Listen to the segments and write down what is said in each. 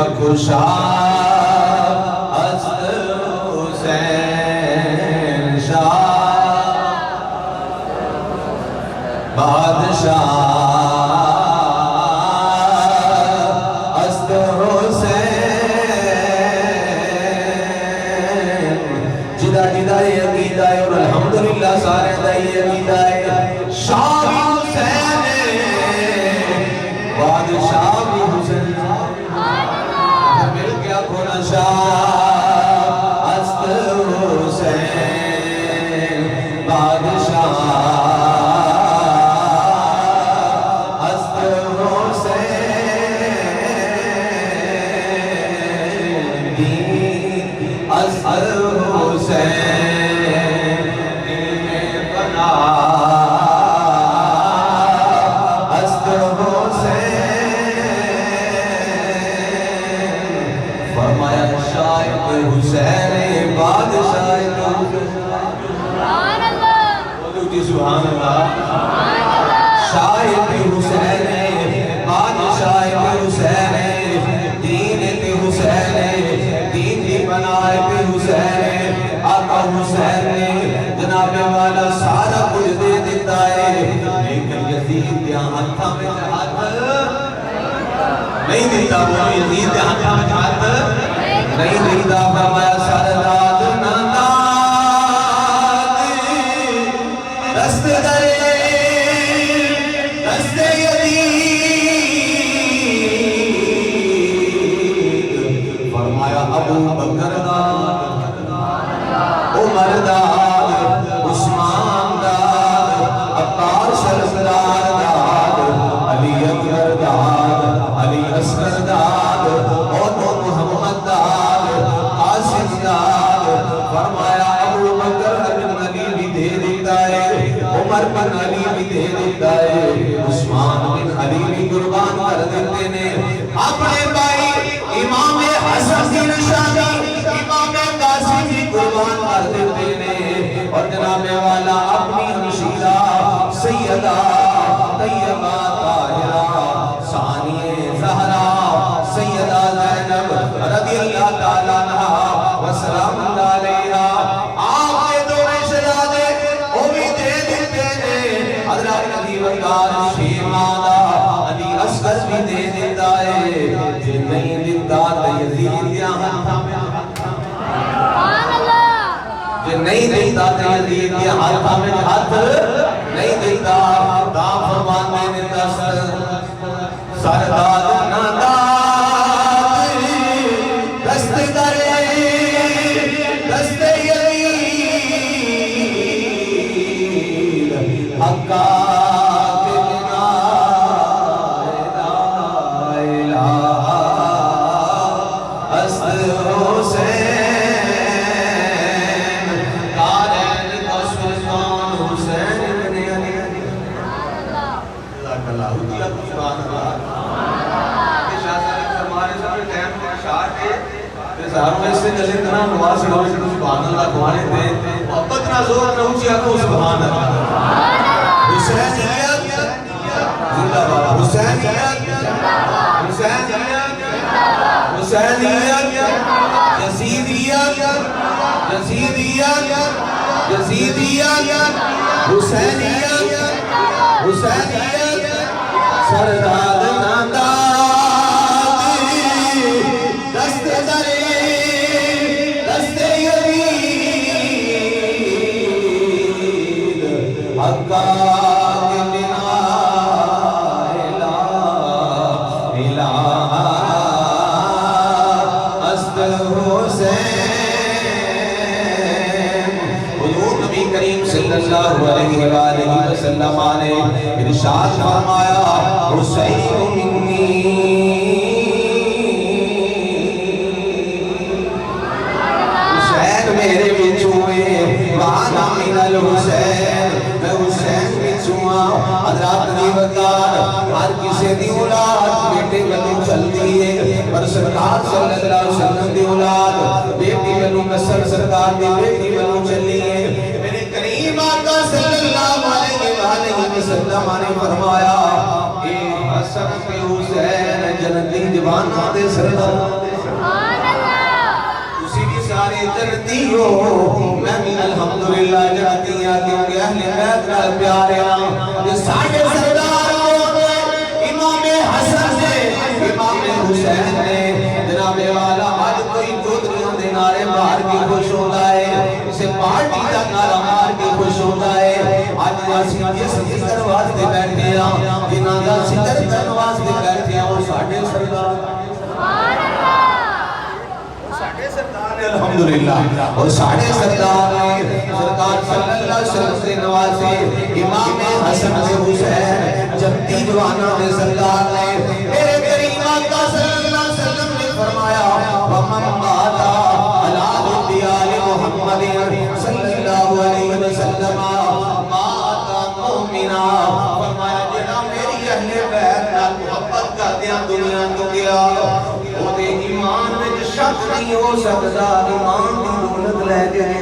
کیا خوشا است حسین شاہ بادشاہ است حسین جدا جدا عقیدہ ہے اور الحمدللہ سارے دائی عقیدہ ہے شاہ حسین بادشاہ بھی حسین مل گیا کھونا شاہ است حسین بادشاہ است حسین دین است حسین دل میں بنا است حسین فرمایا شاید حسین بادشاہ سبحان اللہ بولو جی سبحان اللہ سبحان اللہ شاید حسین بادشاہ حسین دین حسین دین دی بنائے حسین آقا حسین نے جناب والا سارا کچھ دے دیتا ہے لیکن یزید دیا ہاتھا میں ہاتھ نہیں دیتا وہ یزید دیا ہاتھا میں ہاتھ نہیں دیتا فرمایا سرداد ننداد دست درے دست یزید فرمایا ابو بکر داد عمر داد عثمان داد عباس سردار داد علی اکبر داد علی اصغر داد اور محمد داد قاسم داد فرمایا ابو بکر بن علی بھی دے دیتا ہے عمر بن علی بھی دے دیتا ہے عثمان بن علی بھی قربان کر دیتے ہیں اپنے بھائی امام حسن بن شاہی امام قاسم بھی قربان کر دیتے ہیں اور جناب والا اپنی ہمشیرہ سیدہ طیبہ طاہرہ ثانیہ زہرا سیدہ زینب رضی اللہ تعالیٰ عنہ وسلام اللہ علیہا آپ کے دور شہزادے وہ بھی دے دیتے ہیں حضرت علی وقار شیمادہ علی اصغر بھی دے دیتا ہے جن نہیں دیتا تو یزید یہاں سبحان اللہ جن نہیں دیتا تو یزید یہاں میں ہاتھ نہیں دیتا دا فرمان میں دیتا سرداد ناداد دست درے دست یزید حقا کے بنا لا الہ است حسین کارین کا سلطان حسین ابن علی جزاک اللہ ہوتی آپ کی بات اللہ کہ شاہ صاحب فرمانے سے اپنے ٹائم میں اشار کے سہاروں میں اس سے جلے اتنا نواز شڑھو سے سبحان اللہ کھوانے تھے محبت نہ زور نہ اونچی آکو سبحان اللہ حسینیت زندہ بابا حسینیت حسینیت حسینیت یزیدیت یزیدیت یزیدیت حسینیت حسینیت سرداد ننداد دست درے دست یزید حقا کے بنا لا الہ است حسین حضور نبی کریم صلی اللہ علیہ وآلہ وسلم نے ارشاد فرمایا حسین منی حسین میرے بچوئے وانا من الحسین میں حسین بچوئے حضرات دی وقار ہر کسی دی اولاد بیٹے بلو چلتی ہے پر سرکار صلی اللہ علیہ وسلم دی اولاد بیٹی بلو نسل سرکار دی بیٹی بلو چلی ہے میرے کریم آقا صلی اللہ علیہ وسلم نے فرمایا کہ حسن پہ حسین جنتی جوان جہاناں دے سردار تسی بھی سارے جنتی ہو میں بھی الحمدللہ جنتی ہاں کیونکہ اہل بیت نال پیارے ہاں یہ ساڈے سردار امام حسن نے امام حسین نے جناب والا آج کوئی چودھریوں دے نعرے مار کے خوش ہوتا ہے اسے پارٹی کا نعرہ مار کے خوش ہوتا ہے آج اسی جس ذکر واسطے بیٹھے ہیں جنہاں دا ذکر کرن واسطے بیٹھے ہیں وہ ساڈے سردار الحمدللہ اور ساڑھے سردار سرکار صلی اللہ علیہ وسلم سے نوازے امام حسن سے حسین جبتی جوانا نے سردار نے میرے کریم آقا صلی اللہ علیہ وسلم نے فرمایا وَمَنْ مَاتَا عَلَىٰ دِيَالِ مُحَمَّدٍ صلی اللہ علیہ وسلم مَاتَا مُؤْمِنًا فرمایا جنا میری اہل بیت نال محبت کرتے ہیں دنیا تو گیا وہ دے ایمان میں شک نہیں ہو سکتا ایمان کی دولت لے گئے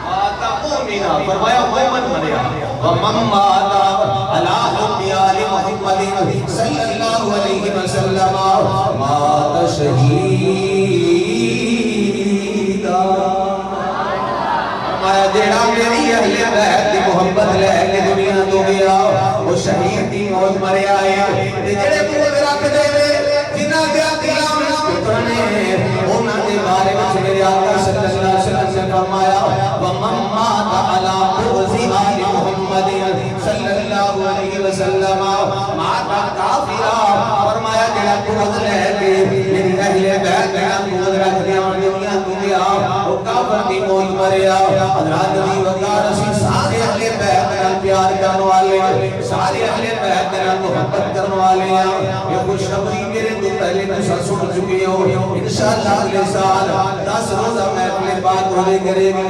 ماتا مومنہ فرمایا مومن مریا وَمَنْ مَاتَا عَلَىٰ دِيَالِ مُحَمَّدٍ صلی اللہ علیہ وسلم مَاتَ شہیدہ فرمایا جیڑا میری اہل بیت کی محبت لے کے دنیا تو گیا وہ شہید کی موت مریا ہے جیڑے موت رکھ دے جنہ دیا قیام پترنے انہاں دے بارے میں میرے آقا صلی اللہ علیہ وسلم نے فرمایا وَمَنْ مَاتَ عَلَىٰ بُغْضِ آلِ مُحَمَّدٍ صلی اللہ علیہ وسلم مَاتَ کافرا فرمایا جڑا بغض لے کے میری اہل بیت کا بغض رکھ دیا دنیا تو گیا وہ کافر کی موت مریا حضرات نبی وقار اسی سارے اہل بیت کا پیار کرنے والے سارے اہل بیت کا محبت کرنے والے یہ خوشخبری میرے تو پہلے نشا سن چکے ہو انشاءاللہ اگلے سال 10 روزہ محفل پاک ہونے کرے گے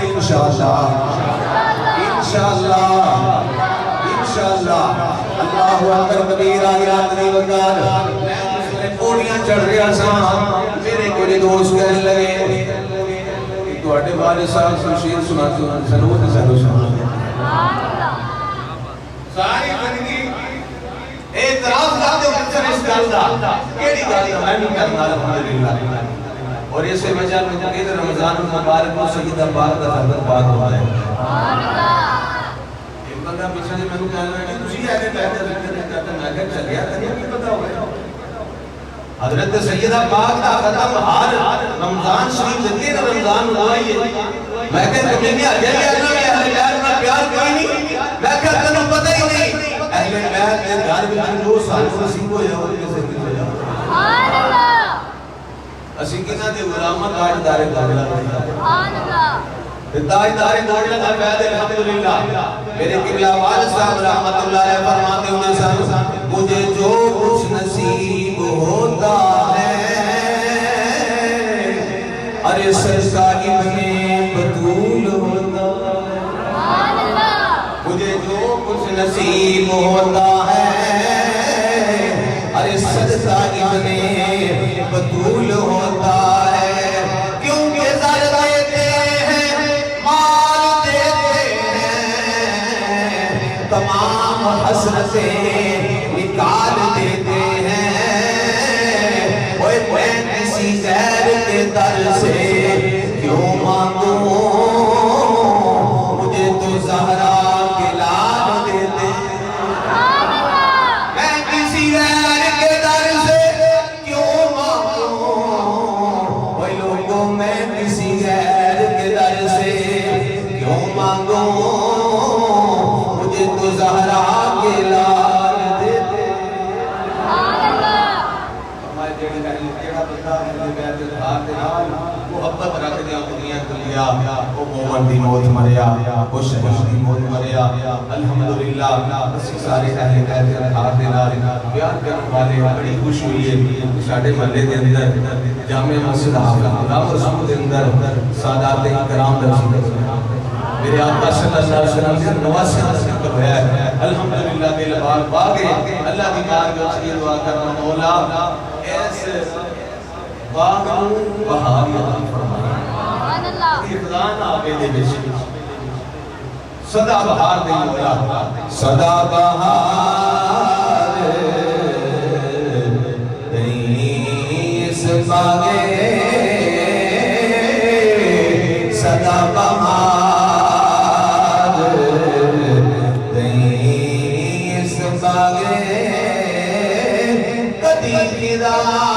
انشاءاللہ انشاءاللہ انشاءاللہ اللہ اکبر کبیرہ حضرات نبی وقار میں پوڑیاں چڑھ رہا سا میرے کوئی دوست کہنے لگے تو اٹھے والے صاحب سے شیر سناتے ہیں ضرور سناتے ہیں ساری زندگی اعتراض کرتے ہو اکثر اس گل دا کیڑی گل میں نہیں کرنا الحمدللہ اور اس وجہ میں کہ رمضان المبارک کو سیدہ پاک دا حضرت پاک ہوتا ہے سبحان اللہ ایک بندہ پیچھے سے مینوں کہہ رہا ہے کہ تسی ایسے کہتے ہیں میں کہ چلیا تھا نہیں پتہ ہوئے حضرت سیدہ پاک دا ختم ہر رمضان شریف جتنے رمضان ہوا ہے میں کہ تمہیں بھی اجے بھی اللہ میں اہل بیت میں پیار کوئی نہیں میں کہ تمہیں پتہ ہی نہیں اہل بیت کے گھر میں جو سال نصیب ہو جائے اور کیسے کیسے جائے سبحان اللہ اسی کنا دے غلامہ تاجدار دولت سبحان اللہ تاجدار دولت ہے بیت الحمدللہ میرے قبلہ والد صاحب رحمت اللہ علیہ فرماتے ہوئے سن مجھے جو کچھ نصیب ہوتا ہے ارے سرکا ابن بطول ہوتا مجھے جو کچھ نصیب ہوتا ہے ارے صدقہ ابن بطول ہوتا ہے کیونکہ زر دیتے ہیں مال دیتے ہیں تمام حسرتیں نکال دیتے ہیں میں کسی غیر کے در سے کیوں مانگوں مجھے تو زہرا کے لال دیتے میں کسی غیر کے در سے کیوں مانگوں وہی لوگوں میں کسی غیر کے در سے کیوں مانگوں مجھے تو زہرا کے لال دیتے محبت رکھ دیا دنیا کو لیا وہ مومن دی موت مریا وہ شہید دی موت مریا الحمدللہ اسی سارے اہل بیت کے ہاتھ دے نال پیار کرنے والے بڑی خوش ہوئی ہے ساڈے محلے دے اندر جامع مسجد حافظ اللہ رسول دے اندر سادات کرام درس میرے آقا صلی اللہ علیہ وسلم سے نواسے کا ذکر ہوا ہے الحمدللہ دل پاک باغے اللہ دی بارگاہ سے دعا کرنا مولا ایسے باغ بہار عطا فرمائے سبحان اللہ خدان آگے دے وچ صدا بہار دے مولا صدا بہار فرمایا